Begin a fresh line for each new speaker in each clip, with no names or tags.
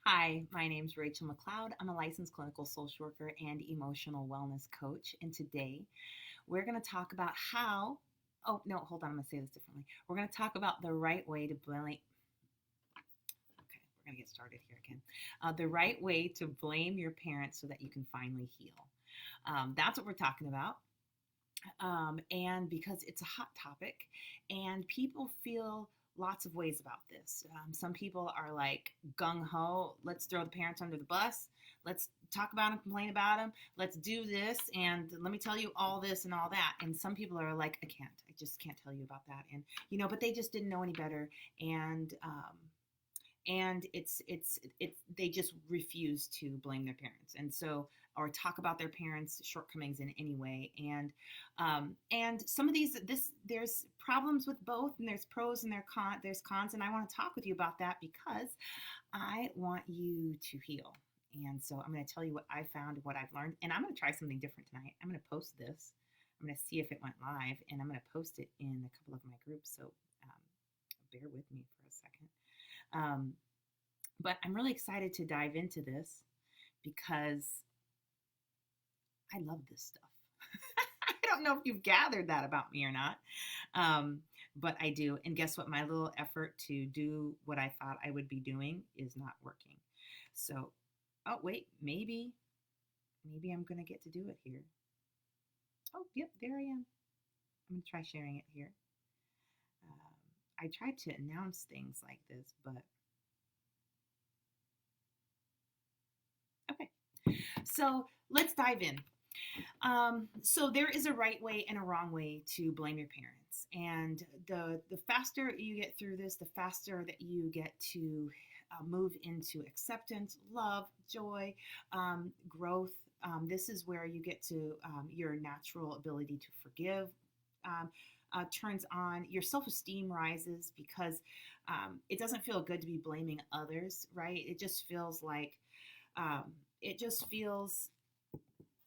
Hi, my name is Rachel McLeod. I'm a licensed clinical social worker and emotional wellness coach. And today we're going to talk about oh, no, hold on, I'm going to say this differently. We're going to talk about the right way to blame. Okay, we're going to get started here again. The right way to blame your parents so that you can finally heal. That's what we're talking about. And because it's a hot topic and people feel lots of ways about this. Some people are like gung ho, let's throw the parents under the bus, let's talk about them, complain about them, let's do this, and let me tell you all this and all that. And some people are like, I just can't tell you about that. And, but they just didn't know any better. And it's they just refuse to blame their parents, and so, or talk about their parents shortcomings in any way. And some of there's problems with both, and there's pros and there's cons, and I want to talk with you about that because I want you to heal. And so I'm going to tell you what I found, what I've learned, and I'm going to try something different tonight. I'm going to post this. I'm going to see if it went live, and I'm going to post it in a couple of my groups, so bear with me for a second. But I'm really excited to dive into this because I love this stuff. I don't know if you've gathered that about me or not, but I do. And guess what? My little effort to do what I thought I would be doing is not working. So, oh, wait, maybe I'm going to get to do it here. Oh, yep, there I am. I'm going to try sharing it here. I tried to announce things like this, but okay. So let's dive in. So there is a right way and a wrong way to blame your parents, and the faster you get through this, the faster that you get to move into acceptance, love, joy, growth. This is where you get to your natural ability to forgive. Turns on, your self-esteem rises because it doesn't feel good to be blaming others, right? It just feels like um, it just feels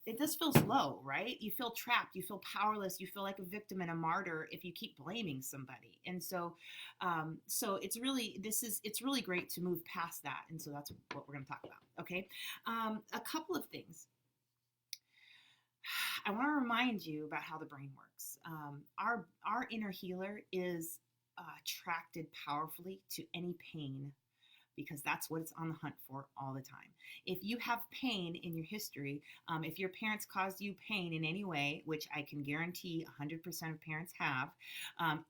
it just feels low, right? You feel trapped, you feel powerless, you feel like a victim and a martyr if you keep blaming somebody. And so it's really great to move past that. And so that's what we're going to talk about. Okay, a couple of things. I want to remind you about how the brain works. Our inner healer is attracted powerfully to any pain because that's what it's on the hunt for all the time. If you have pain in your history, if your parents caused you pain in any way, which I can guarantee 100% of parents have,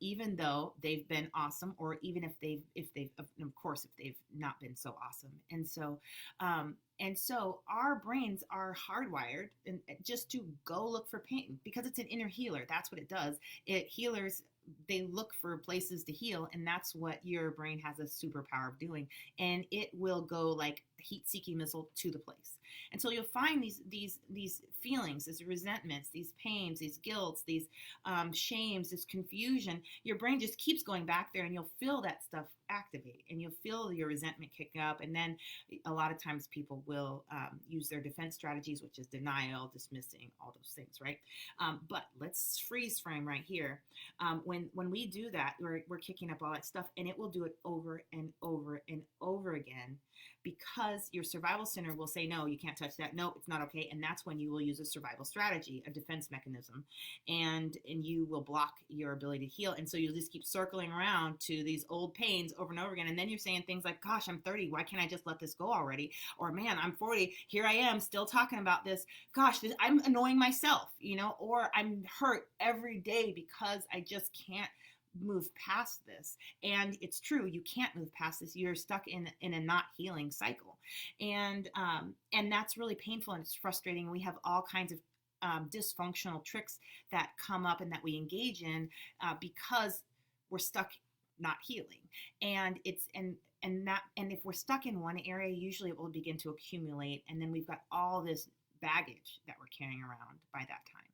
even though they've been awesome, or even if of course, if they've not been so awesome. And so our brains are hardwired just to go look for pain because it's an inner healer. That's what it does. It healers, they look for places to heal, and that's what your brain has a superpower of doing. And it will go like heat-seeking missile to the place. And so you'll find these feelings, these resentments, these pains, these guilts, these shames, this confusion. Your brain just keeps going back there, and you'll feel that stuff activate, and you'll feel your resentment kick up. And then a lot of times people will use their defense strategies, which is denial, dismissing, all those things, right? But let's freeze frame right here. When we do that, we're kicking up all that stuff, and it will do it over and over and over again because your survival center will say, no, you can't touch that. No, it's not okay. And that's when you will use a survival strategy, a defense mechanism, and you will block your ability to heal. And so you'll just keep circling around to these old pains over and over again. And then you're saying things like, gosh, I'm 30. Why can't I just let this go already? Or, man, I'm 40. Here I am still talking about this. Gosh, I'm annoying myself, or I'm hurt every day because I just can't move past this. And it's true, you can't move past this. You're stuck in a not healing cycle. And that's really painful, and it's frustrating. We have all kinds of dysfunctional tricks that come up and that we engage in because we're stuck not healing. And if we're stuck in one area, usually it will begin to accumulate, and then we've got all this baggage that we're carrying around by that time.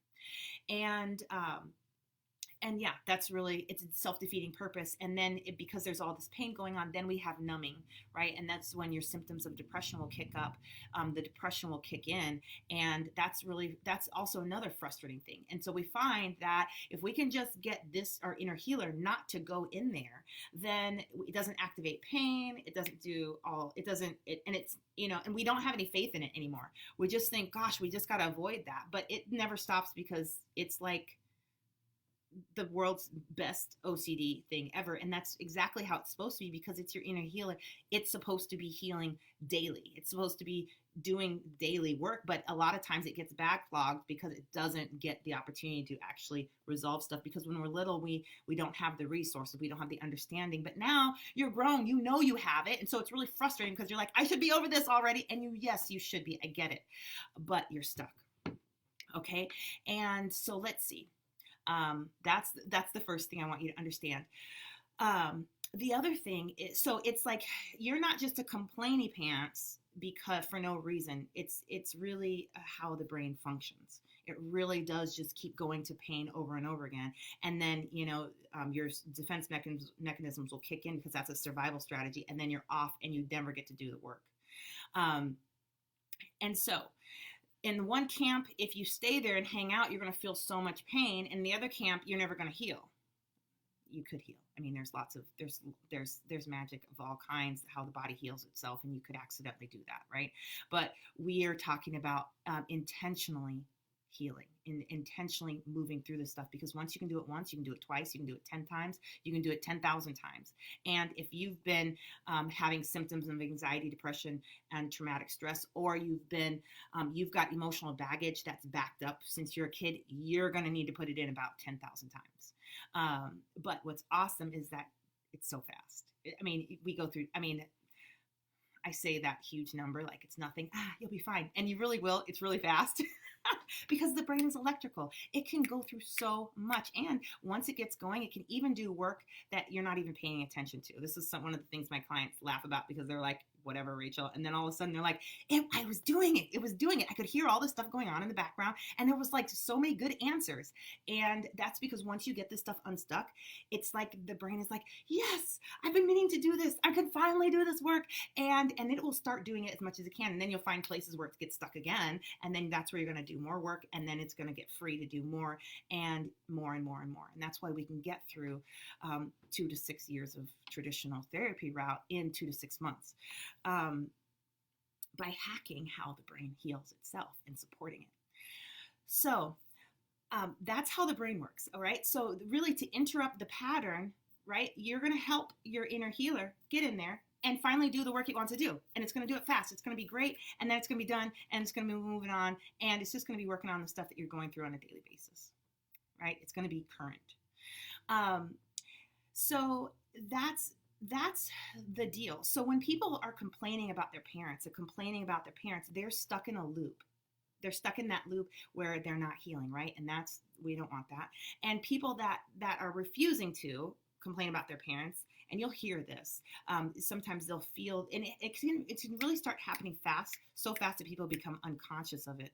And yeah, that's really, it's a self-defeating purpose. And then because there's all this pain going on, then we have numbing, right? And that's when your symptoms of depression will kick up. The depression will kick in, and that's also another frustrating thing. And so we find that if we can just get this, our inner healer, not to go in there, then it doesn't activate pain. It doesn't do all, it doesn't, and it's, and we don't have any faith in it anymore. We just think, gosh, we just got to avoid that. But it never stops, because it's like the world's best OCD thing ever. And that's exactly how it's supposed to be, because it's your inner healer. It's supposed to be healing daily. It's supposed to be doing daily work, but a lot of times it gets backlogged because it doesn't get the opportunity to actually resolve stuff. Because when we're little, we don't have the resources, we don't have the understanding. But now you're grown, you have it. And so it's really frustrating, because you're like, I should be over this already. And yes, you should be. I get it. But you're stuck. Okay. And so let's see. That's the first thing I want you to understand. The other thing is, so it's like, you're not just a complainy pants because for no reason. It's really how the brain functions. It really does just keep going to pain over and over again. And then, your defense mechanisms will kick in, because that's a survival strategy. And then you're off and you never get to do the work. And so in one camp, if you stay there and hang out, you're going to feel so much pain. In the other camp, you're never going to heal. You could heal. I mean, there's magic of all kinds, how the body heals itself, and you could accidentally do that, right? But we are talking about intentionally healing, intentionally moving through this stuff, because once you can do it once, you can do it twice, you can do it 10 times, you can do it 10,000 times. And if you've been having symptoms of anxiety, depression, and traumatic stress, or you've got emotional baggage that's backed up since you're a kid, you're going to need to put it in about 10,000 times. But what's awesome is that it's so fast. I mean, we go through, I say that huge number like it's nothing. You'll be fine. And you really will. It's really fast. Because the brain is electrical. It can go through so much. And once it gets going, it can even do work that you're not even paying attention to. This is one of the things my clients laugh about, because they're like, whatever, Rachel. And then all of a sudden they're like, I was doing it. It was doing it. I could hear all this stuff going on in the background. And there was like so many good answers. And that's because once you get this stuff unstuck, it's like the brain is like, yes, I've been meaning to do this. I can finally do this work. And it will start doing it as much as it can. And then you'll find places where it gets stuck again. And then that's where you're going to do more work. And then it's going to get free to do more and more and more and more. And that's why we can get through 2 to 6 years of traditional therapy route in 2 to 6 months. By hacking how the brain heals itself and supporting it. So that's how the brain works. All right. So really, to interrupt the pattern, right, you're going to help your inner healer get in there and finally do the work it wants to do. And it's going to do it fast. It's going to be great. And then it's going to be done, and it's going to be moving on. And it's just going to be working on the stuff that you're going through on a daily basis. Right. It's going to be current. So that's the deal. So when people are complaining about their parents, they're stuck in a loop. They're stuck in that loop where they're not healing, right? And we don't want that. And people that are refusing to complain about their parents, and you'll hear this, sometimes they'll feel, and it can really start happening fast, so fast that people become unconscious of it.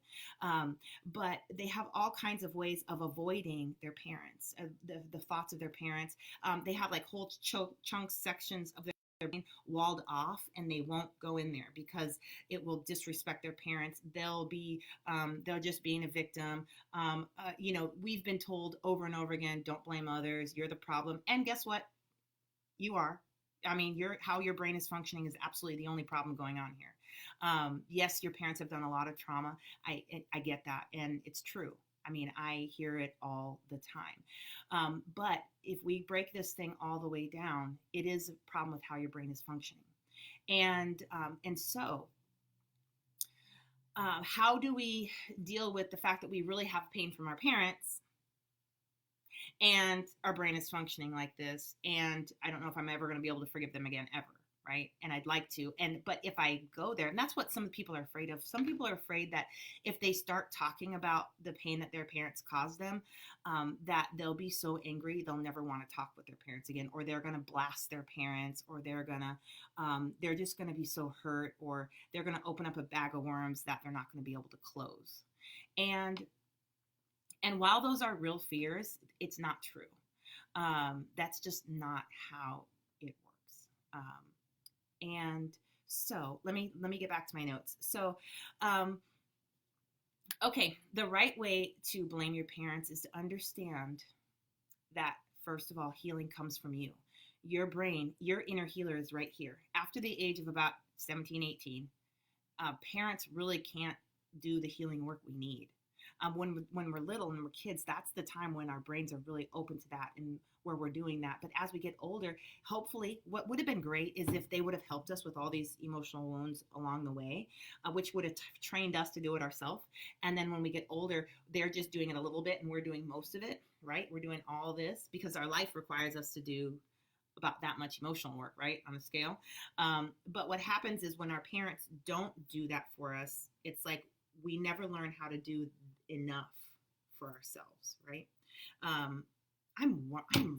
But they have all kinds of ways of avoiding their parents, the thoughts of their parents. They have like whole chunks, sections of their brain walled off, and they won't go in there because it will disrespect their parents. They'll just being a victim. We've been told over and over again, don't blame others. You're the problem. And guess what? You are. I mean, how your brain is functioning is absolutely the only problem going on here. Yes, your parents have done a lot of trauma. I get that, and it's true. I mean, I hear it all the time. But if we break this thing all the way down, it is a problem with how your brain is functioning. And so how do we deal with the fact that we really have pain from our parents, and our brain is functioning like this, and I don't know if I'm ever going to be able to forgive them again, ever, right? And I'd like to, but if I go there, and that's what some people are afraid of. Some people are afraid that if they start talking about the pain that their parents caused them, that they'll be so angry they'll never want to talk with their parents again, or they're going to blast their parents, or they're just going to be so hurt, or they're going to open up a bag of worms that they're not going to be able to close. And while those are real fears, it's not true. That's just not how it works. And so let me get back to my notes. So, okay, the right way to blame your parents is to understand that, first of all, healing comes from you. Your brain, your inner healer is right here. After the age of about 17, 18, parents really can't do the healing work we need. When we're little and we're kids, that's the time when our brains are really open to that and where we're doing that. But as we get older, hopefully, what would have been great is if they would have helped us with all these emotional wounds along the way, which would have trained us to do it ourselves. And then when we get older, they're just doing it a little bit and we're doing most of it, right? We're doing all this because our life requires us to do about that much emotional work, right, on a scale. But what happens is when our parents don't do that for us, it's like we never learn how to do enough for ourselves, right? I'm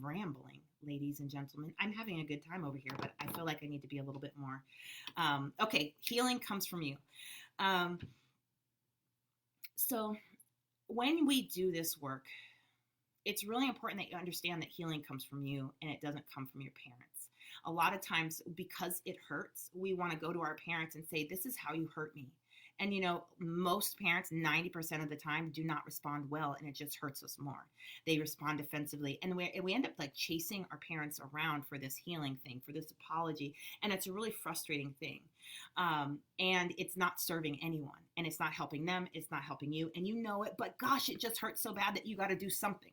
rambling, ladies and gentlemen. I'm having a good time over here, but I feel like I need to be a little bit more. Okay, healing comes from you. So when we do this work, it's really important that you understand that healing comes from you and it doesn't come from your parents. A lot of times, because it hurts, we want to go to our parents and say, this is how you hurt me. And, most parents, 90% of the time, do not respond well, and it just hurts us more. They respond defensively. And we end up like chasing our parents around for this healing thing, for this apology. And it's a really frustrating thing. And it's not serving anyone. And it's not helping them. It's not helping you. And you know it. But gosh, it just hurts so bad that you got to do something.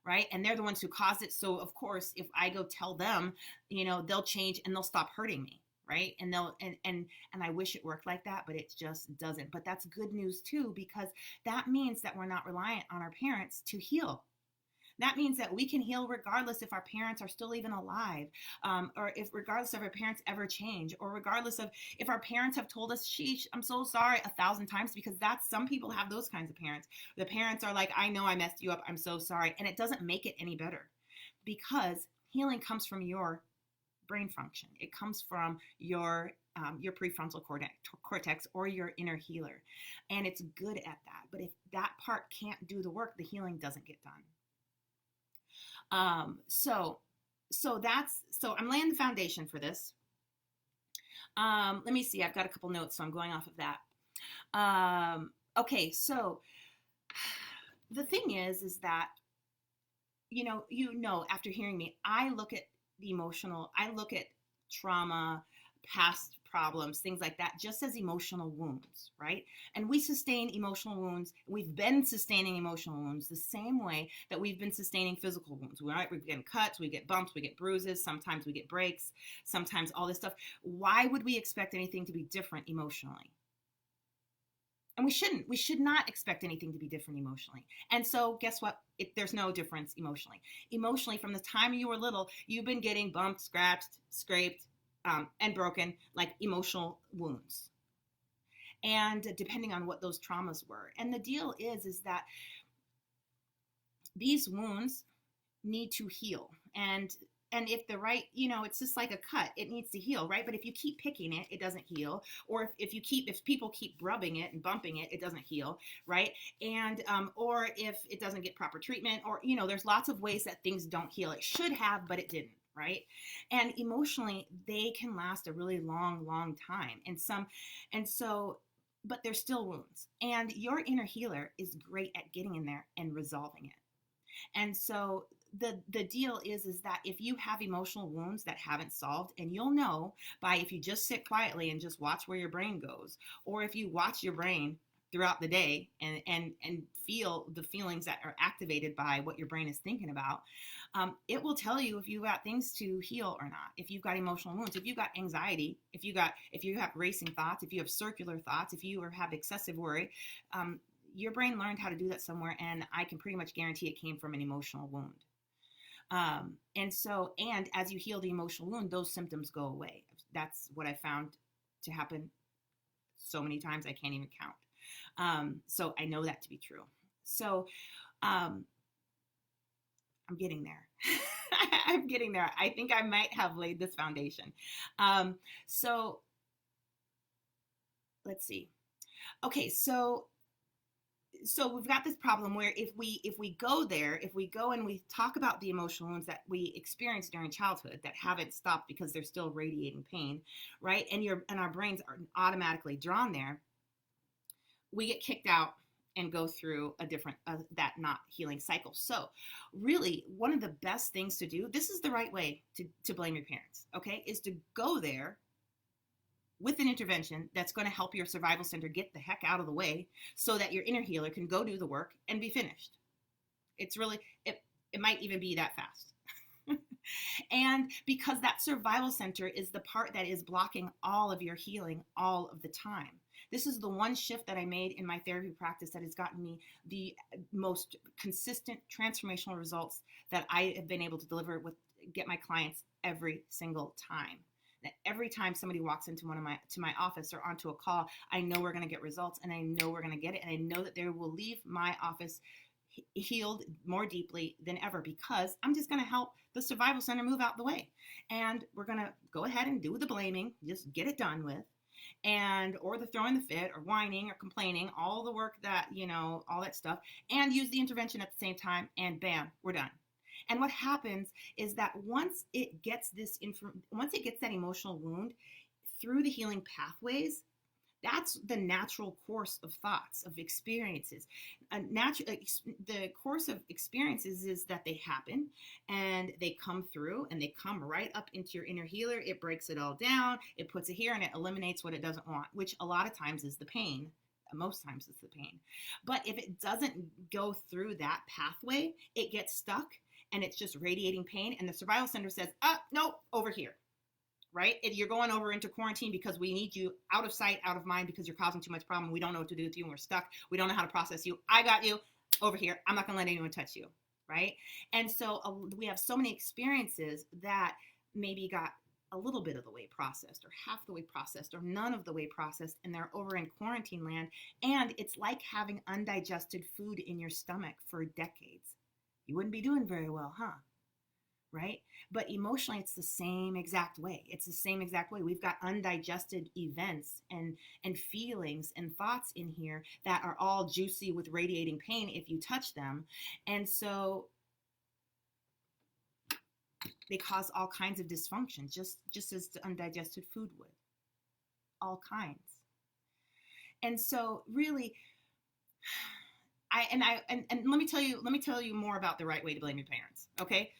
Right? And they're the ones who caused it. So, of course, if I go tell them, they'll change and they'll stop hurting me. Right? And I wish it worked like that, but it just doesn't. But that's good news too, because that means that we're not reliant on our parents to heal. That means that we can heal regardless if our parents are still even alive, or regardless if our parents ever change, or regardless of if our parents have told us, sheesh, I'm so sorry 1,000 times, because some people have those kinds of parents. The parents are like, I know I messed you up. I'm so sorry. And it doesn't make it any better, because healing comes from your brain function. It comes from your prefrontal cortex or your inner healer. And it's good at that. But if that part can't do the work, the healing doesn't get done. So I'm laying the foundation for this. Let me see. I've got a couple notes, so I'm going off of that. Okay. So the thing is that, after hearing me, I look at trauma, past problems, things like that, just as emotional wounds, right? And we sustain emotional wounds. We've been sustaining emotional wounds the same way that we've been sustaining physical wounds, right? We're getting cuts, we get bumps, we get bruises, sometimes we get breaks, sometimes all this stuff. Why would we expect anything to be different emotionally? And we shouldn't. We should not expect anything to be different emotionally. And so guess what? There's no difference emotionally. Emotionally, from the time you were little, you've been getting bumped, scratched, scraped, and broken, like emotional wounds. And depending on what those traumas were. And the deal is that these wounds need to heal. And if the right, it's just like a cut, it needs to heal, right? But if you keep picking it, it doesn't heal. Or if people keep rubbing it and bumping it, it doesn't heal, right? And, or if it doesn't get proper treatment, or, there's lots of ways that things don't heal. It should have, but it didn't, right? And emotionally, they can last a really long, long time. But they're still wounds. And your inner healer is great at getting in there and resolving it. And so the deal is that if you have emotional wounds that haven't solved, and you'll know by if you just sit quietly and just watch where your brain goes, or if you watch your brain throughout the day and feel the feelings that are activated by what your brain is thinking about, it will tell you if you've got things to heal or not. If you've got emotional wounds, if you've got anxiety, if you have racing thoughts, if you have circular thoughts, if you have excessive worry, your brain learned how to do that somewhere, and I can pretty much guarantee it came from an emotional wound. And as you heal the emotional wound, those symptoms go away. That's what I found to happen so many times I can't even count. So I know that to be true. So I'm getting there. I'm getting there. I think I might have laid this foundation. So let's see. Okay, so so we've got this problem where if we go there, if we go and we talk about the emotional wounds that we experienced during childhood that haven't stopped because they're still radiating pain, right? And our brains are automatically drawn there, we get kicked out and go through a different that not healing cycle. So really, one of the best things to do, this is the right way to blame your parents, okay, is to go there with an intervention that's going to help your survival center get the heck out of the way so that your inner healer can go do the work and be finished. It's really, it might even be that fast. And because that survival center is the part that is blocking all of your healing all of the time. This is the one shift that I made in my therapy practice that has gotten me the most consistent transformational results that I have been able to deliver get my clients every single time. That every time somebody walks into my office or onto a call, I know we're going to get results, and I know we're going to get it, and I know that they will leave my office healed more deeply than ever, because I'm just going to help the survival center move out the way, and we're going to go ahead and do the blaming, just get it done with, and or the throwing the fit or whining or complaining, all the work that, all that stuff, and use the intervention at the same time, and bam, we're done. And what happens is that once it gets that emotional wound through the healing pathways, that's the natural course of thoughts, of experiences. The course of experiences is that they happen and they come through and they come right up into your inner healer. It breaks it all down. It puts it here and it eliminates what it doesn't want, which a lot of times is the pain. Most times it's the pain. But if it doesn't go through that pathway, it gets stuck and it's just radiating pain. And the survival center says, no, over here. Right? You're going over into quarantine because we need you out of sight, out of mind, because you're causing too much problem. We don't know what to do with you and we're stuck. We don't know how to process you. I got you over here. I'm not going to let anyone touch you. Right? And so we have so many experiences that maybe got a little bit of the way processed or half the way processed or none of the way processed, and they're over in quarantine land. And it's like having undigested food in your stomach for decades. You wouldn't be doing very well, huh? Right? But emotionally, it's the same exact way. It's the same exact way. We've got undigested events and feelings and thoughts in here that are all juicy with radiating pain if you touch them. And so they cause all kinds of dysfunction, just as the undigested food would. All kinds. And so really, let me tell you more about the right way to blame your parents, okay?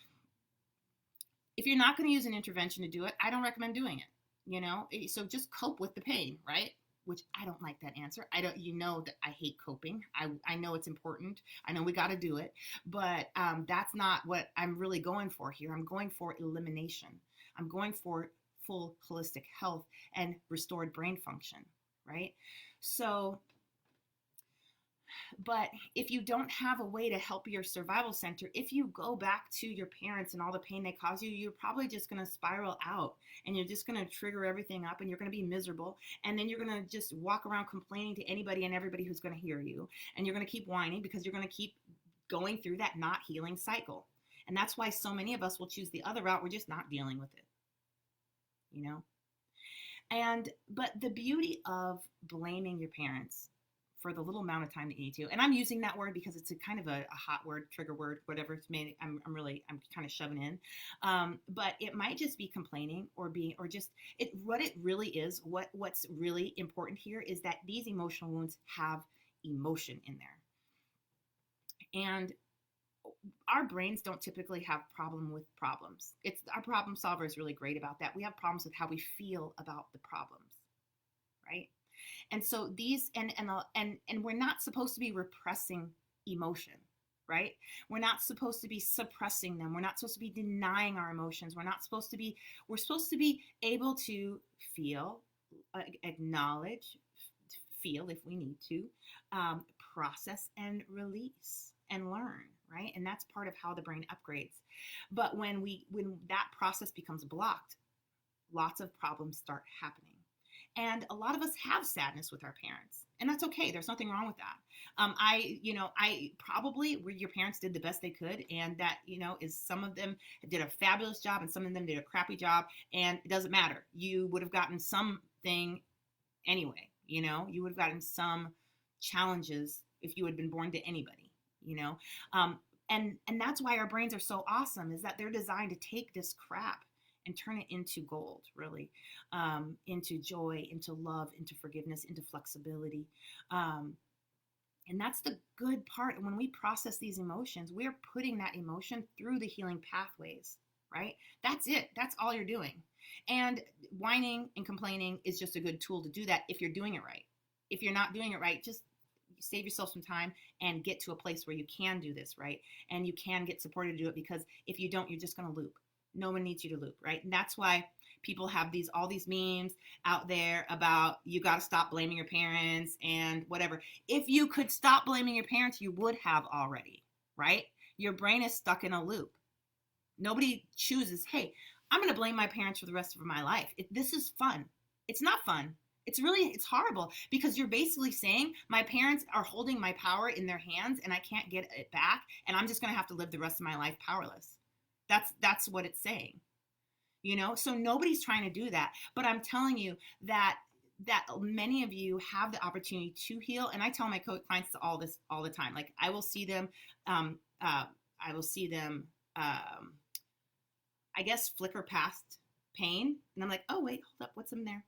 If you're not going to use an intervention to do it, I don't recommend doing it, so just cope with the pain, right? Which I don't like that answer. That I hate coping. I know it's important. I know we got to do it, but that's not what I'm really going for here. I'm going for elimination. I'm going for full holistic health and restored brain function, right? So, but if you don't have a way to help your survival center, if you go back to your parents and all the pain they cause you, you're probably just going to spiral out, and you're just going to trigger everything up, and you're going to be miserable. And then you're going to just walk around complaining to anybody and everybody who's going to hear you. And you're going to keep whining because you're going to keep going through that not healing cycle. And that's why so many of us will choose the other route. We're just not dealing with it, but the beauty of blaming your parents for the little amount of time that you need to. And I'm using that word because it's a kind of a hot word, trigger word, whatever it's made. I'm kind of shoving in. But it might just be complaining what it really is, what's really important here is that these emotional wounds have emotion in there. And our brains don't typically have problem with problems. Our problem solver is really great about that. We have problems with how we feel about the problems, right? And so these, and we're not supposed to be repressing emotion, right? We're not supposed to be suppressing them. We're not supposed to be denying our emotions. We're supposed to be able to feel, acknowledge, feel if we need to, process and release and learn, right? And that's part of how the brain upgrades. But when that process becomes blocked, lots of problems start happening. And a lot of us have sadness with our parents, and that's okay. There's nothing wrong with that. I probably where your parents did the best they could, and that, is some of them did a fabulous job and some of them did a crappy job, and it doesn't matter. You would have gotten something anyway, you would have gotten some challenges if you had been born to anybody, you know? And that's why our brains are so awesome, is that they're designed to take this crap and turn it into gold, really, into joy, into love, into forgiveness, into flexibility. And that's the good part. When we process these emotions, we're putting that emotion through the healing pathways, right? That's it. That's all you're doing. And whining and complaining is just a good tool to do that if you're doing it right. If you're not doing it right, just save yourself some time and get to a place where you can do this right, and you can get supported to do it, because if you don't, you're just going to loop. No one needs you to loop, right? And that's why people have all these memes out there about you got to stop blaming your parents and whatever. If you could stop blaming your parents, you would have already, right? Your brain is stuck in a loop. Nobody chooses, hey, I'm going to blame my parents for the rest of my life. This is fun. It's not fun. It's horrible, because you're basically saying my parents are holding my power in their hands and I can't get it back, and I'm just going to have to live the rest of my life powerless. That's what it's saying, you know? So nobody's trying to do that, but I'm telling you that many of you have the opportunity to heal. And I tell my clients all this all the time. Like, I will see them, I guess, flicker past pain, and I'm like, oh wait, hold up, what's in there?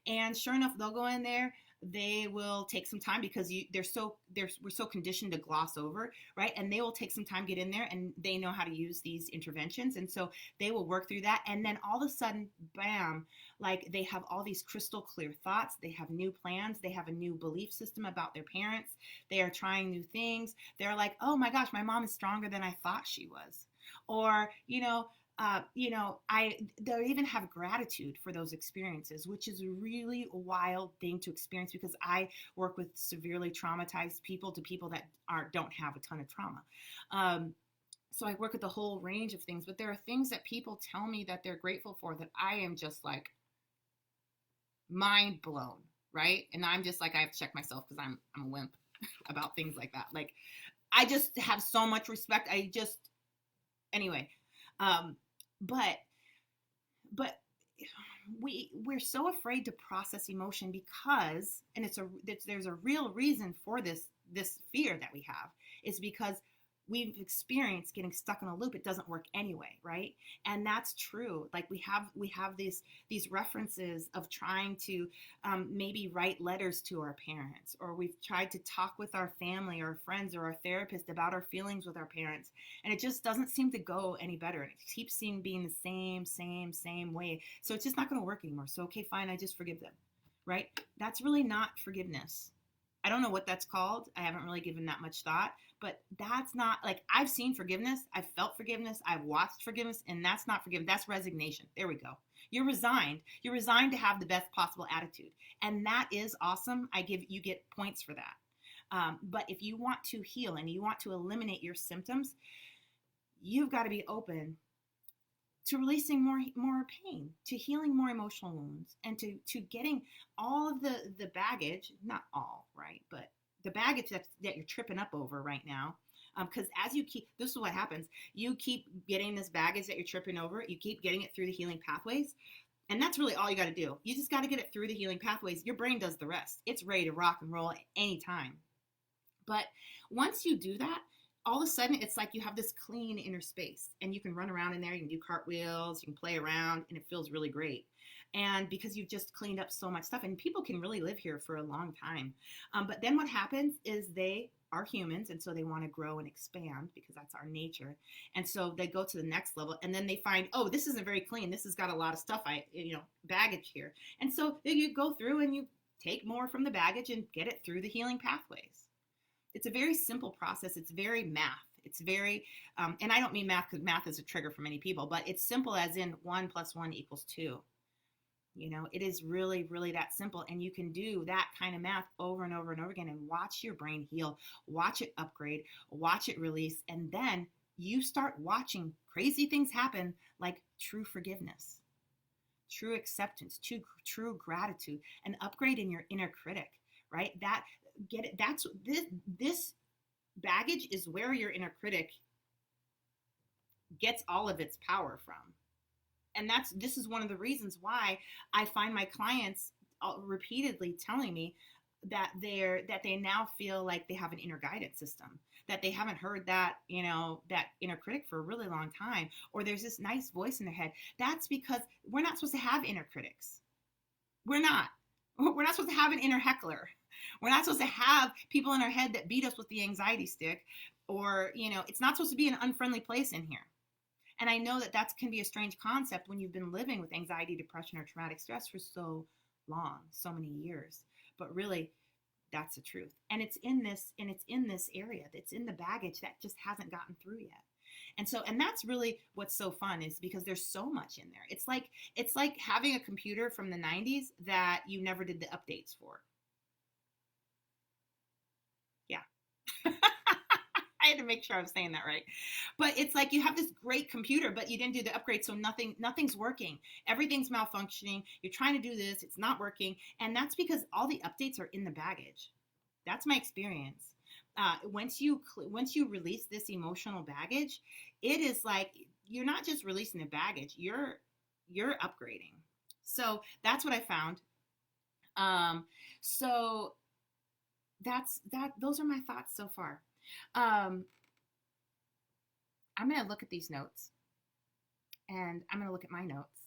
And sure enough, they'll go in there. They will take some time, because we're so conditioned to gloss over, right? And they will take some time, get in there, and they know how to use these interventions. And so they will work through that. And then all of a sudden, bam, like, they have all these crystal clear thoughts. They have new plans. They have a new belief system about their parents. They are trying new things. They're like, oh my gosh, my mom is stronger than I thought she was. Or, they even have gratitude for those experiences, which is a really wild thing to experience, because I work with severely traumatized people to people that don't have a ton of trauma. So I work with a whole range of things, but there are things that people tell me that they're grateful for that I am just like mind blown, right? And I'm just like, I have to check myself, because I'm a wimp about things like that. Like, I just have so much respect. Anyway. But we're so afraid to process emotion, because, and there's a real reason for this fear that we have, is because we've experienced getting stuck in a loop. It doesn't work anyway, right? And that's true. Like, we have these references of trying to maybe write letters to our parents, or we've tried to talk with our family or friends or our therapist about our feelings with our parents, and it just doesn't seem to go any better. It keeps being the same way. So it's just not going to work anymore. So, okay, fine, I just forgive them, right? That's really not forgiveness. I don't know what that's called. I haven't really given that much thought, but that's not, like, I've seen forgiveness. I've felt forgiveness. I've watched forgiveness, and that's not forgiveness. That's resignation. There we go. You're resigned. You're resigned to have the best possible attitude. And that is awesome. You get points for that. But if you want to heal and you want to eliminate your symptoms, you've got to be open to releasing more pain, to healing more emotional wounds, and to getting all of the baggage, not all, right, but the baggage that you're tripping up over right now. Because as this is what happens. You keep getting this baggage that you're tripping over. You keep getting it through the healing pathways. And that's really all you got to do. You just got to get it through the healing pathways. Your brain does the rest. It's ready to rock and roll at any time. But once you do that, all of a sudden, it's like you have this clean inner space, and you can run around in there. You can do cartwheels, you can play around, and it feels really great. And because you've just cleaned up so much stuff, and people can really live here for a long time. But then what happens is they are humans, and so they want to grow and expand, because that's our nature. And so they go to the next level, and then they find, oh, this isn't very clean. This has got a lot of stuff, baggage here. And so you go through and you take more from the baggage and get it through the healing pathways. It's a very simple process. It's very math. It's very, and I don't mean math because math is a trigger for many people, but it's simple as in 1 + 1 = 2. It is really, really that simple. And you can do that kind of math over and over and over again, and watch your brain heal, watch it upgrade, watch it release. And then you start watching crazy things happen, like true forgiveness, true acceptance, true gratitude, an upgrade in your inner critic, right? That's this baggage is where your inner critic gets all of its power from. And this is one of the reasons why I find my clients repeatedly telling me, that they now feel like they have an inner guidance system, that they haven't heard that, that inner critic for a really long time, or there's this nice voice in their head. That's because we're not supposed to have inner critics. We're not supposed to have an inner heckler. We're not supposed to have people in our head that beat us with the anxiety stick, or it's not supposed to be an unfriendly place in here. And I know that can be a strange concept when you've been living with anxiety, depression, or traumatic stress for so long, so many years. But really, that's the truth. And it's in this area, that's in the baggage that just hasn't gotten through yet. And that's really what's so fun, is because there's so much in there. It's like having a computer from the 90s that you never did the updates for. Yeah. I had to make sure I was saying that right. But it's like you have this great computer, but you didn't do the upgrade, so nothing's working. Everything's malfunctioning. You're trying to do this, it's not working, and that's because all the updates are in the baggage. That's my experience. Once you release this emotional baggage, it is like you're not just releasing the baggage, you're upgrading. So that's what I found. So those are my thoughts so far. I'm going to look at these notes, and I'm going to look at my notes.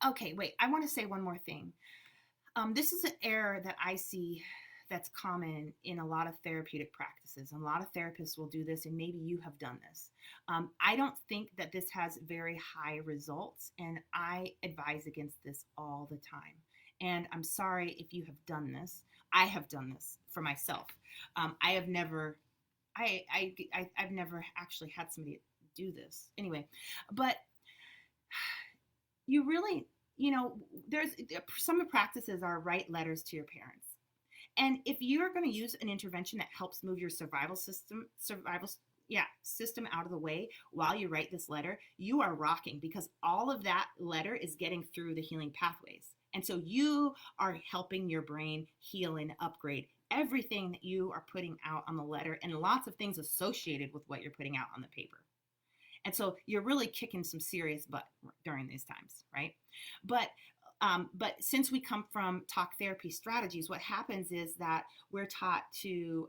Okay, wait, I want to say one more thing. This is an error that I see that's common in a lot of therapeutic practices. A lot of therapists will do this, and maybe you have done this. I don't think that this has very high results, and I advise against this all the time. And I'm sorry if you have done this. I have done this for myself. I've never actually had somebody do this anyway. But you really, there's some of the practices are write letters to your parents. And if you're going to use an intervention that helps move your survival system out of the way while you write this letter, you are rocking, because all of that letter is getting through the healing pathways. And so you are helping your brain heal and upgrade everything that you are putting out on the letter, and lots of things associated with what you're putting out on the paper. And so you're really kicking some serious butt during these times, right? But since we come from talk therapy strategies, what happens is that we're taught to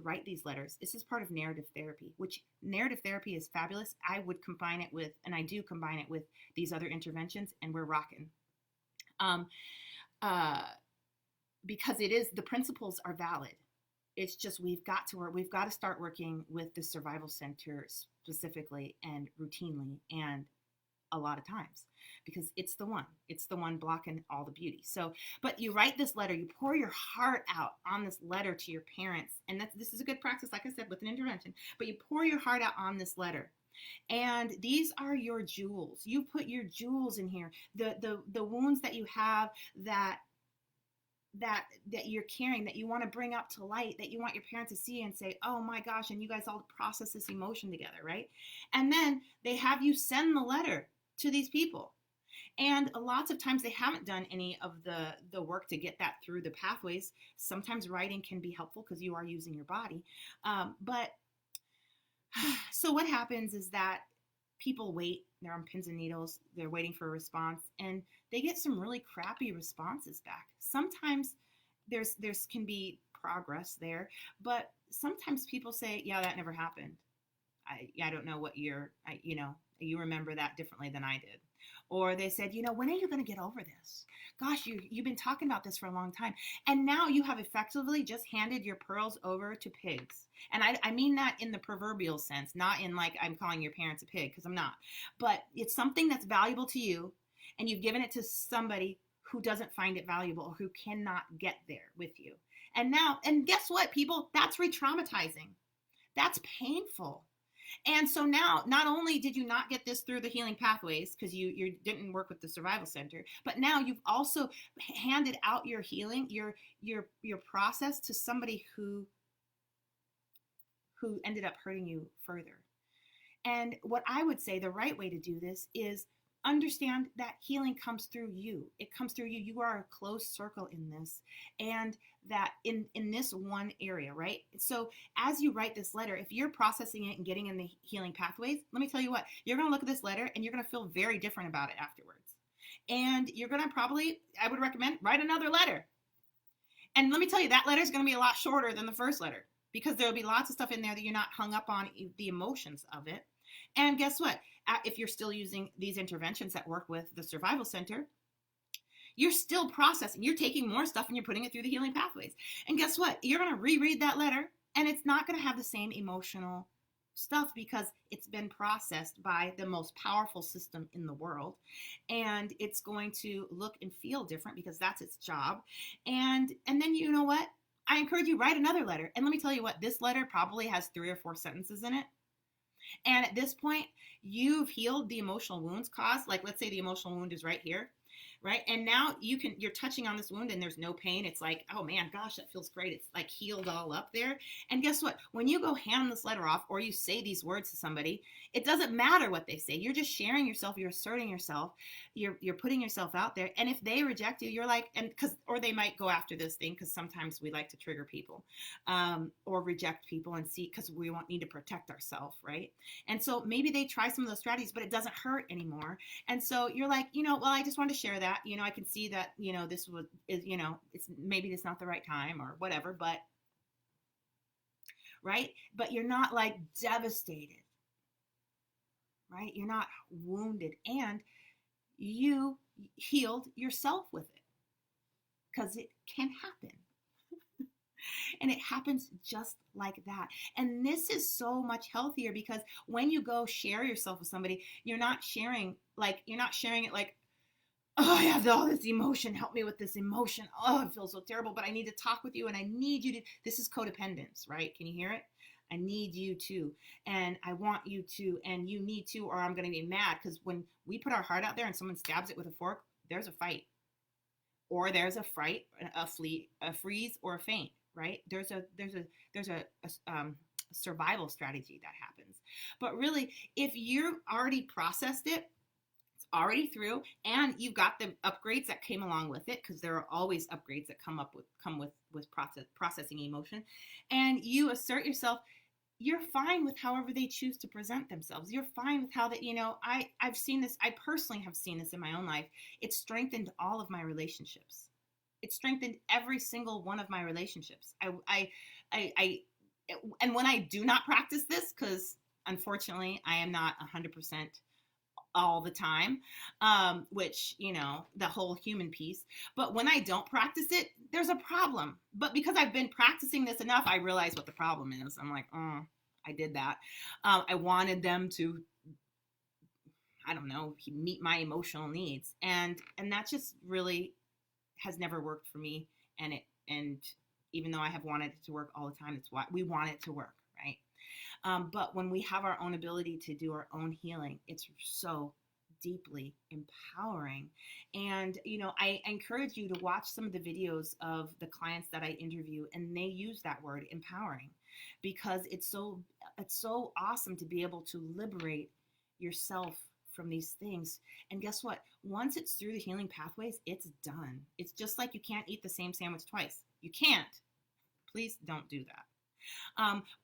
write these letters. This is part of narrative therapy, which narrative therapy is fabulous. I would combine it with, and I do combine it with, these other interventions, and we're rocking. Because the principles are valid. It's just we've got to start working with the survival center specifically and routinely and a lot of times, because it's the one blocking all the beauty. So, but you write this letter, you pour your heart out on this letter to your parents, and this is a good practice, like I said, with an intervention, but you pour your heart out on this letter. And these are your jewels. You put your jewels in here, the wounds that you have that you're carrying, that you want to bring up to light, that you want your parents to see and say, oh my gosh, and you guys all process this emotion together, right? And then they have you send the letter to these people. And lots of times they haven't done any of the work to get that through the pathways. Sometimes writing can be helpful because you are using your body. So what happens is that people wait, they're on pins and needles, they're waiting for a response, and they get some really crappy responses back. Sometimes there's can be progress there, but sometimes people say, yeah, that never happened. I don't know what you remember that differently than I did. Or they said, when are you going to get over this? Gosh, you've been talking about this for a long time. And now you have effectively just handed your pearls over to pigs. And I mean that in the proverbial sense, not in like I'm calling your parents a pig, because I'm not. But it's something that's valuable to you, and you've given it to somebody who doesn't find it valuable or who cannot get there with you. And guess what, people? That's re-traumatizing. That's painful. And so now, not only did you not get this through the healing pathways because you didn't work with the survival center, but now you've also handed out your healing, your process to somebody who ended up hurting you further. And what I would say the right way to do this is understand that healing comes through you. It comes through you. You are a closed circle in this, and that in this one area, right? So as you write this letter, if you're processing it and getting in the healing pathways, let me tell you what, you're going to look at this letter and you're going to feel very different about it afterwards. And you're going to probably, I would recommend, write another letter. And let me tell you, that letter is going to be a lot shorter than the first letter because there'll be lots of stuff in there that you're not hung up on the emotions of it. And guess what? If you're still using these interventions that work with the survival center, you're still processing. You're taking more stuff and you're putting it through the healing pathways. And guess what? You're going to reread that letter and it's not going to have the same emotional stuff because it's been processed by the most powerful system in the world, and it's going to look and feel different because that's its job. And then, you know what, I encourage you, write another letter. And let me tell you what, this letter probably has 3 or 4 sentences in it, and at this point you've healed the emotional wounds caused. Like, let's say the emotional wound is right here, right? And now you're touching on this wound and there's no pain. It's like, oh man, gosh, that feels great. It's like healed all up there. And guess what? When you go hand this letter off or you say these words to somebody, it doesn't matter what they say. You're just sharing yourself. You're asserting yourself. You're putting yourself out there. And if they reject you, you're like, or they might go after this thing, because sometimes we like to trigger people, or reject people and see, because we won't need to protect ourselves, right? And so maybe they try some of those strategies, but it doesn't hurt anymore. And so you're like, well, I just wanted to share that. I can see that, this is, it's maybe it's not the right time or whatever, but right. But you're not like devastated, right? You're not wounded, and you healed yourself with it, because it can happen. And it happens just like that. And this is so much healthier, because when you go share yourself with somebody, you're not sharing it like, oh, I have all this emotion. Help me with this emotion. Oh, it feels so terrible, but I need to talk with you and I need you to. This is codependence, right? Can you hear it? I need you to, and I want you to, and you need to, or I'm going to be mad. Because when we put our heart out there and someone stabs it with a fork, there's a fight, or there's a fright, a freeze, or a faint, right? There's a survival strategy that happens. But really, if you've already processed it, already through, and you've got the upgrades that came along with it, because there are always upgrades that come with processing emotion, and you assert yourself, you're fine with however they choose to present themselves. You're fine with how that, I've seen this. I personally have seen this in my own life. It strengthened all of my relationships. It strengthened every single one of my relationships. And when I do not practice this, because unfortunately I am not 100% all the time, which, the whole human piece. But when I don't practice it, there's a problem. But because I've been practicing this enough, I realize what the problem is. I'm like, oh, I did that. I wanted them to, I don't know, meet my emotional needs. And that just really has never worked for me. And even though I have wanted it to work all the time, it's why we want it to work, right? But when we have our own ability to do our own healing, it's so deeply empowering. And, I encourage you to watch some of the videos of the clients that I interview, and they use that word empowering, because it's so awesome to be able to liberate yourself from these things. And guess what? Once it's through the healing pathways, it's done. It's just like you can't eat the same sandwich twice. You can't. Please don't do that.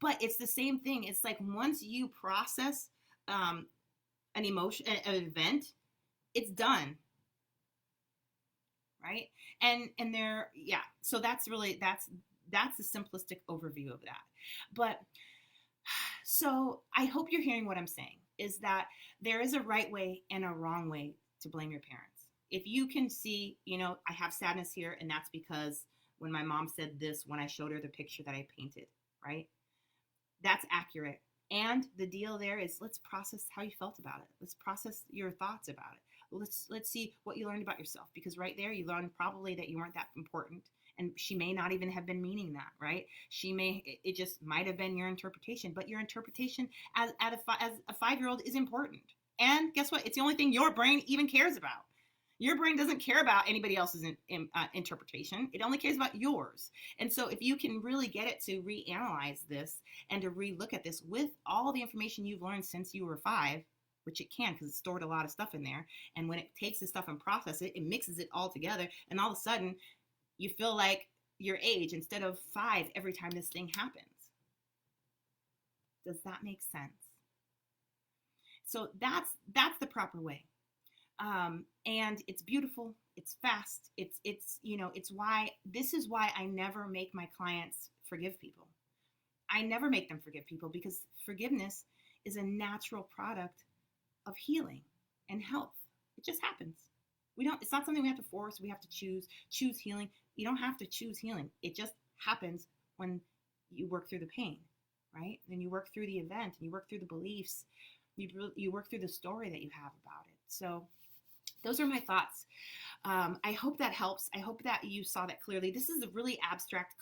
But it's the same thing. It's like once you process an emotion, an event, it's done, right? And there, yeah. So that's really that's the simplistic overview of that. But so I hope you're hearing what I'm saying, is that there is a right way and a wrong way to blame your parents. If you can see, I have sadness here, and that's because when my mom said this, when I showed her the picture that I painted, right? That's accurate. And the deal there is, let's process how you felt about it. Let's process your thoughts about it. Let's see what you learned about yourself, because right there you learned probably that you weren't that important, and she may not even have been meaning that, right? It just might have been your interpretation, but your interpretation as a 5-year-old is important. And guess what? It's the only thing your brain even cares about. Your brain doesn't care about anybody else's interpretation. It only cares about yours. And so if you can really get it to reanalyze this and to relook at this with all the information you've learned since you were 5, which it can, because it's stored a lot of stuff in there. And when it takes this stuff and processes it, it mixes it all together. And all of a sudden, you feel like your age instead of 5 every time this thing happens. Does that make sense? So that's the proper way. And it's beautiful, It's fast. It's why, this is why I never make my clients forgive people. I never make them forgive people, because forgiveness is a natural product of healing and health. It just happens. It's not something we have to force. We have to choose healing. You don't have to choose healing. It just happens when you work through the pain, right? Then you work through the event, and you work through the beliefs. You work through the story that you have about it. So those are my thoughts. I hope that helps. I hope that you saw that clearly. This is a really abstract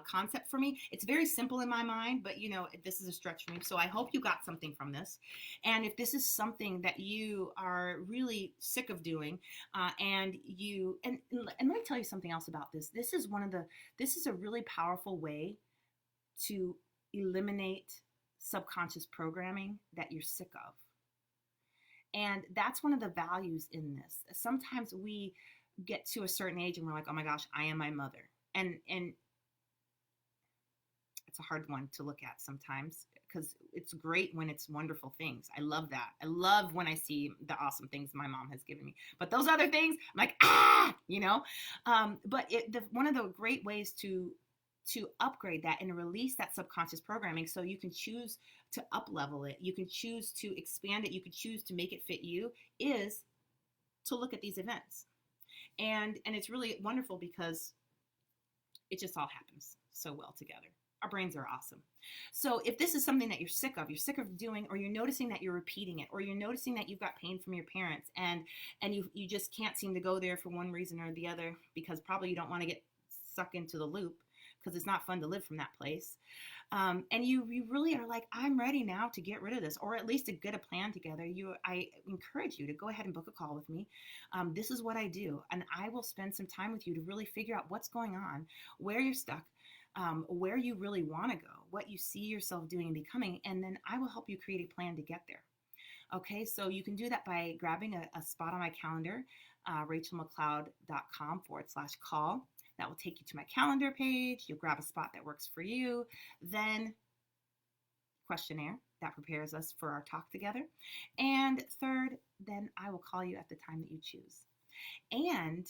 concept for me. It's very simple in my mind, but this is a stretch for me. So I hope you got something from this. And if this is something that you are really sick of doing, and let me tell you something else about this. This is a really powerful way to eliminate subconscious programming that you're sick of. And that's one of the values in this. Sometimes we get to a certain age and we're like, oh my gosh, I am my mother. And it's a hard one to look at sometimes, because it's great when it's wonderful things. I love that. I love when I see the awesome things my mom has given me. But those other things, I'm like, but one of the great ways to upgrade that and release that subconscious programming, so you can choose to up level it, you can choose to expand it, you can choose to make it fit you, is to look at these events. And it's really wonderful because it just all happens so well together. Our brains are awesome. So if this is something that you're sick of doing, or you're noticing that you're repeating it, or you're noticing that you've got pain from your parents, and you just can't seem to go there for one reason or the other, because probably you don't want to get sucked into the loop, because it's not fun to live from that place. And you really are like, I'm ready now to get rid of this, or at least to get a plan together. I encourage you to go ahead and book a call with me. This is what I do. And I will spend some time with you to really figure out what's going on, where you're stuck, where you really want to go, what you see yourself doing and becoming. And then I will help you create a plan to get there. Okay, so you can do that by grabbing a spot on my calendar, rachelmcleod.com/call. That will take you to my calendar page. You'll grab a spot that works for you. Then questionnaire that prepares us for our talk together. And third, then I will call you at the time that you choose. And,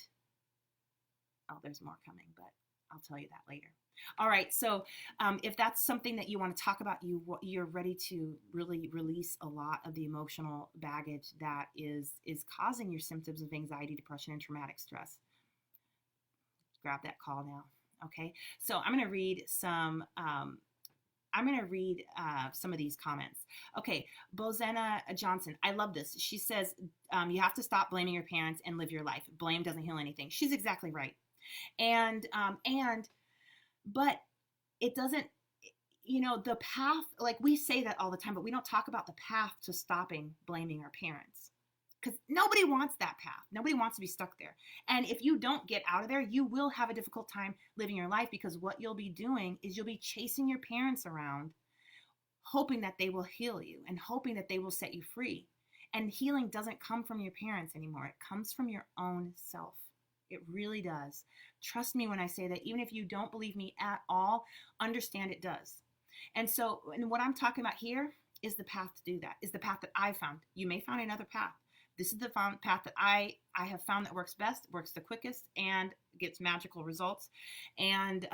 there's more coming, but I'll tell you that later. All right, so if that's something that you want to talk about, you're ready to really release a lot of the emotional baggage that is causing your symptoms of anxiety, depression, and traumatic stress, grab that call now. Okay, so I'm going to read some. Some of these comments. Okay, Bozena Johnson, I love this. She says, you have to stop blaming your parents and live your life. Blame doesn't heal anything. She's exactly right. But it doesn't, the path, like we say that all the time, but we don't talk about the path to stopping blaming our parents. Because nobody wants that path. Nobody wants to be stuck there. And if you don't get out of there, you will have a difficult time living your life, because what you'll be doing is you'll be chasing your parents around, hoping that they will heal you and hoping that they will set you free. And healing doesn't come from your parents anymore. It comes from your own self. It really does. Trust me when I say that. Even if you don't believe me at all, understand it does. And what I'm talking about here is the path to do that, is the path that I found. You may find another path. This is the path that I have found that works best, works the quickest, and gets magical results. And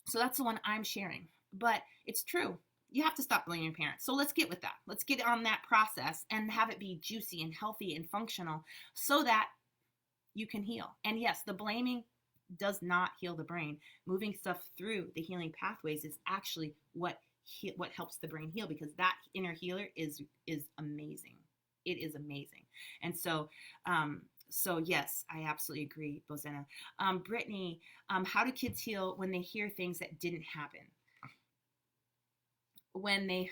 so that's the one I'm sharing. But it's true. You have to stop blaming your parents. So let's get with that. Let's get on that process and have it be juicy and healthy and functional so that you can heal. And yes, the blaming does not heal the brain. Moving stuff through the healing pathways is actually what helps the brain heal, because that inner healer is amazing. It is amazing. And so yes, I absolutely agree, Bozena. Brittany, how do kids heal when they hear things that didn't happen? When the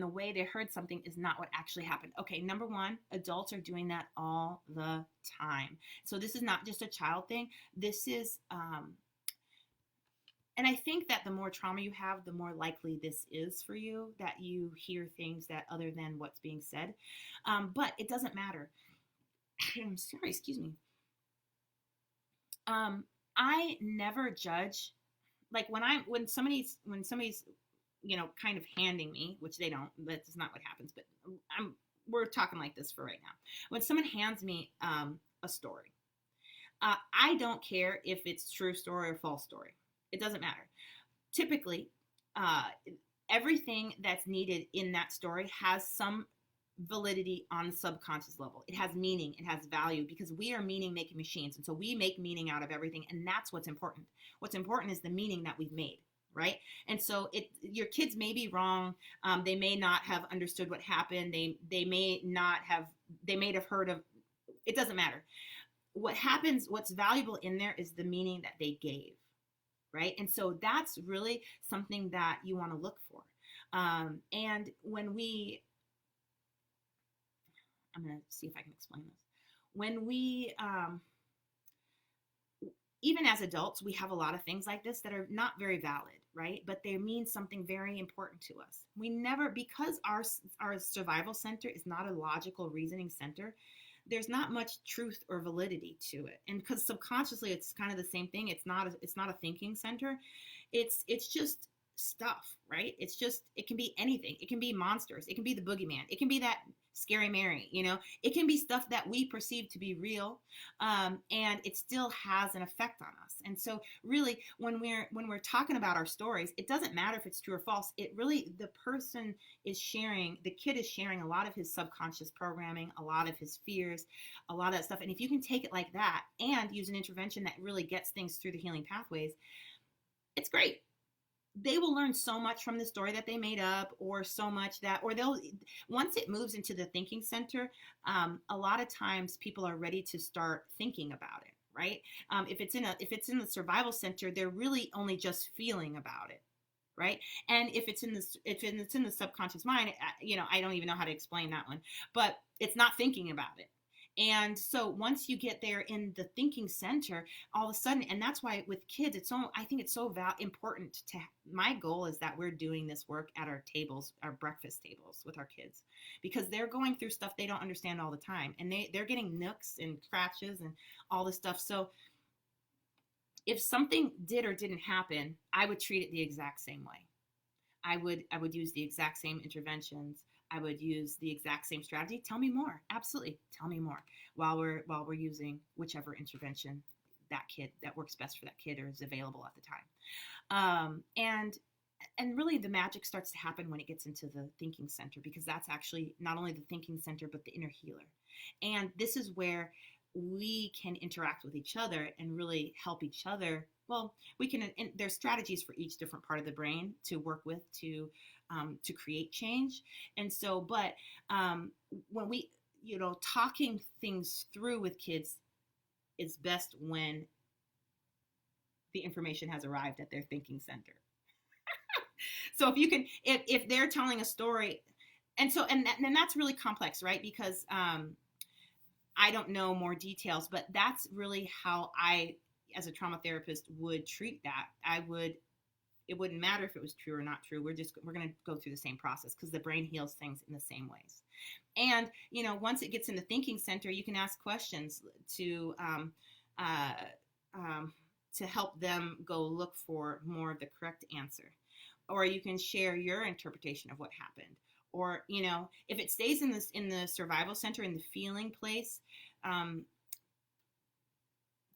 way they heard something is not what actually happened. Okay, number one, adults are doing that all the time. So this is not just a child thing. This is, and I think that the more trauma you have, the more likely this is for you, that you hear things that other than what's being said. But it doesn't matter. I'm sorry, excuse me. I never judge. Like when somebody's kind of handing me, which they don't, that's not what happens, but we're talking like this for right now. When someone hands me a story. I don't care if it's true story or false story. It doesn't matter. Typically, uh, everything that's needed in that story has some validity on the subconscious level. It has meaning, it has value, because we are meaning making machines. And so we make meaning out of everything. And that's what's important. What's important is the meaning that we've made. Right. And so your kids may be wrong. They may not have understood what happened. They may have heard of, it doesn't matter. What happens, what's valuable in there is the meaning that they gave. Right. And so that's really something that you want to look for. And when I'm going to see if I can explain this. When we, even as adults, we have a lot of things like this that are not very valid, right? But they mean something very important to us. We never, because our survival center is not a logical reasoning center, there's not much truth or validity to it. And because subconsciously it's kind of the same thing. It's not a thinking center. It's just stuff, right? It can be anything. It can be monsters. It can be the boogeyman. It can be that scary Mary, it can be stuff that we perceive to be real. And it still has an effect on us. And so really when we're talking about our stories, it doesn't matter if it's true or false. It really, the kid is sharing a lot of his subconscious programming, a lot of his fears, a lot of that stuff. And if you can take it like that and use an intervention that really gets things through the healing pathways, it's great. They will learn so much from the story that they made up, or so much that, or once it moves into the thinking center, a lot of times people are ready to start thinking about it, right? If it's in the survival center, they're really only just feeling about it, right? And if it's in the subconscious mind, I don't even know how to explain that one, but it's not thinking about it. And so once you get there in the thinking center, all of a sudden, and that's why with kids, I think it's so important my goal is that we're doing this work at our tables, our breakfast tables with our kids, because they're going through stuff they don't understand all the time. And they're getting nooks and scratches and all this stuff. So if something did or didn't happen, I would treat it the exact same way. I would use the exact same interventions. I would use the exact same strategy. Tell me more. Absolutely. Tell me more while we're using whichever intervention that works best for that kid or is available at the time. And really the magic starts to happen when it gets into the thinking center, because that's actually not only the thinking center, but the inner healer. And this is where we can interact with each other and really help each other. Well, there's strategies for each different part of the brain to work with to create change. And so, but when we, talking things through with kids is best when the information has arrived at their thinking center. So if they're telling a story, and that's really complex, right? Because I don't know more details, but that's really how I, as a trauma therapist, would treat that. It wouldn't matter if it was true or not true. We're going to go through the same process, because the brain heals things in the same ways. And, once it gets in the thinking center, you can ask questions to help them go look for more of the correct answer. Or you can share your interpretation of what happened. Or, if it stays in the survival center, in the feeling place,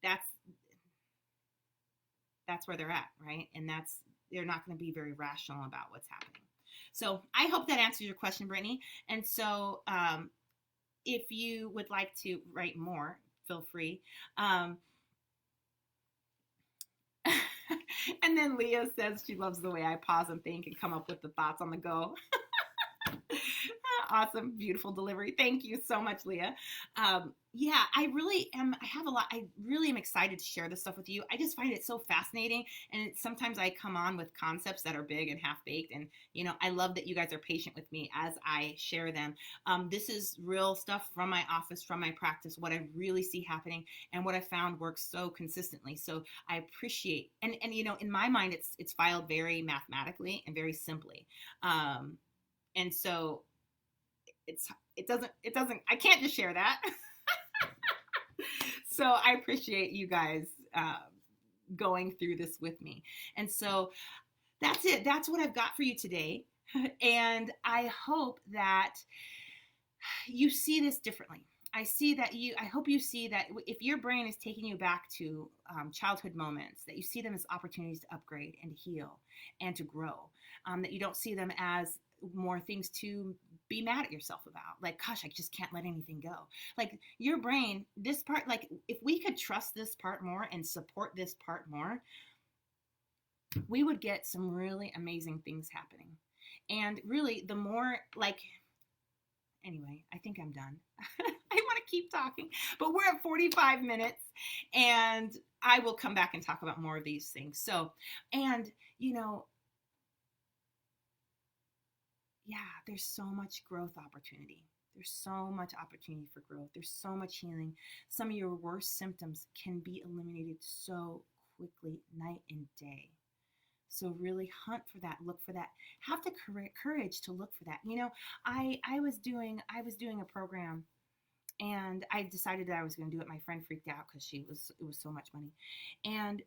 that's where they're at, right? And they're not going to be very rational about what's happening. So I hope that answers your question, Brittany. And so if you would like to write more, feel free. And then Leah says she loves the way I pause and think and come up with the thoughts on the go. Awesome. Beautiful delivery. Thank you so much, Leah. Yeah, I really am excited to share this stuff with you. I just find it so fascinating. And sometimes I come on with concepts that are big and half-baked. And, I love that you guys are patient with me as I share them. This is real stuff from my office, from my practice, what I really see happening and what I found works so consistently. So I appreciate, and in my mind, it's filed very mathematically and very simply. And so it doesn't, I can't just share that. So I appreciate you guys going through this with me. And so that's it. That's what I've got for you today. And I hope that you see this differently. I hope you see that if your brain is taking you back to childhood moments, that you see them as opportunities to upgrade and to heal and to grow, that you don't see them as more things to be mad at yourself about. Like, gosh, I just can't let anything go. Like your brain, this part, like if we could trust this part more and support this part more, we would get some really amazing things happening. And really, the more like, anyway, I think I'm done. I want to keep talking, but we're at 45 minutes and I will come back and talk about more of these things. So, and you know, yeah, there's so much growth opportunity. There's so much opportunity for growth. There's so much healing. Some of your worst symptoms can be eliminated so quickly, night and day. So really hunt for that, look for that. Have the courage to look for that. You know, I was doing a program and I decided that I was going to do it. My friend freaked out because it was so much money. And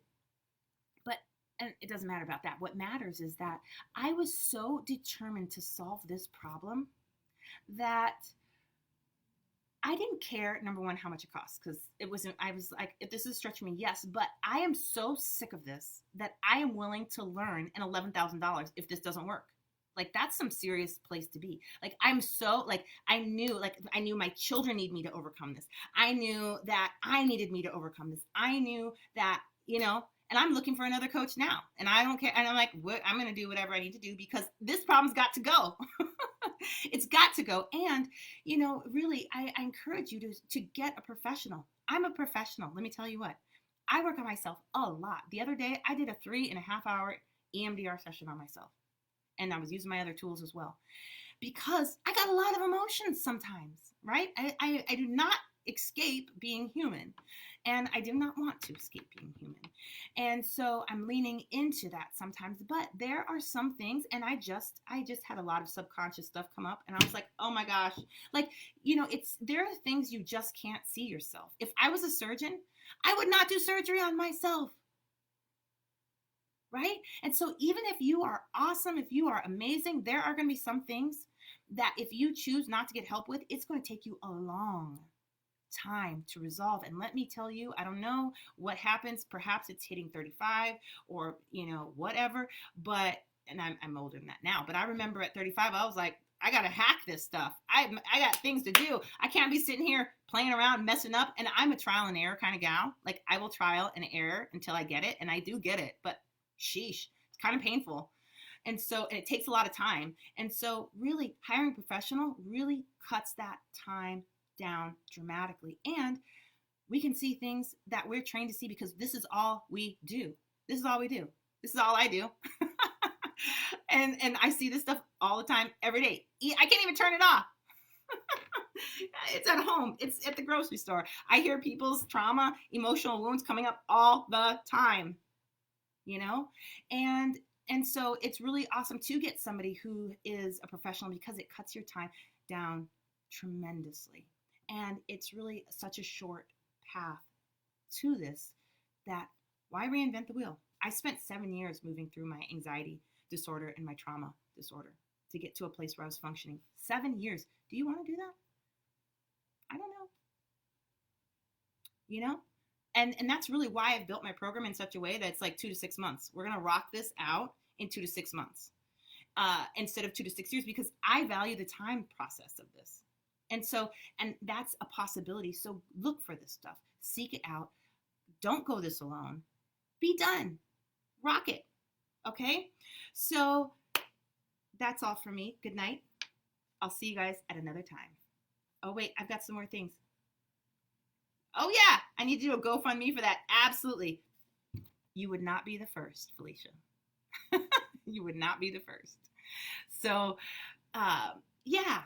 but and it doesn't matter about that. What matters is that I was so determined to solve this problem that I didn't care, number one, how much it costs, because it wasn't, I was like, if this is stretching me, yes, but I am so sick of this that I am willing to learn an $11,000 if this doesn't work. Like, that's some serious place to be. Like, I'm so, I knew my children need me to overcome this. I knew that I needed me to overcome this. I knew that, and I'm looking for another coach now. And I don't care. And I'm like, I'm going to do whatever I need to do because this problem's got to go. It's got to go. And, really, I encourage you to get a professional. I'm a professional. Let me tell you what. I work on myself a lot. The other day, I did a 3.5-hour EMDR session on myself. And I was using my other tools as well. Because I got a lot of emotions sometimes, right? I do not escape being human. And I do not want to escape being human. And so I'm leaning into that sometimes. But there are some things, and I just had a lot of subconscious stuff come up. And I was like, oh my gosh. There are things you just can't see yourself. If I was a surgeon, I would not do surgery on myself. Right? And so even if you are awesome, if you are amazing, there are going to be some things that if you choose not to get help with, it's going to take you a long time to resolve. And let me tell you, I don't know what happens. Perhaps it's hitting 35 or, whatever. But, and I'm older than that now, but I remember at 35, I was like, I got to hack this stuff. I got things to do. I can't be sitting here playing around, messing up. And I'm a trial and error kind of gal. Like I will trial and error until I get it. And I do get it. But sheesh, it's kind of painful. And it takes a lot of time. And so really hiring a professional really cuts that time down dramatically. And we can see things that we're trained to see because this is all we do. This is all we do. This is all I do. and I see this stuff all the time, every day. I can't even turn it off. It's at home. It's at the grocery store. I hear people's trauma, emotional wounds coming up all the time. And so it's really awesome to get somebody who is a professional because it cuts your time down tremendously. And it's really such a short path to this that why reinvent the wheel? I spent 7 years moving through my anxiety disorder and my trauma disorder to get to a place where I was functioning. 7 years. Do you want to do that? I don't know. And that's really why I've built my program in such a way that it's like 2 to 6 months. We're going to rock this out in 2 to 6 months instead of 2 to 6 years because I value the time process of this. And that's a possibility. So look for this stuff. Seek it out. Don't go this alone. Be done. Rock it. Okay? So that's all for me. Good night. I'll see you guys at another time. Oh, wait. I've got some more things. Oh, yeah, I need to do a GoFundMe for that. Absolutely. You would not be the first, Felicia. You would not be the first. So, yeah,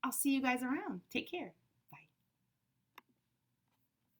I'll see you guys around. Take care.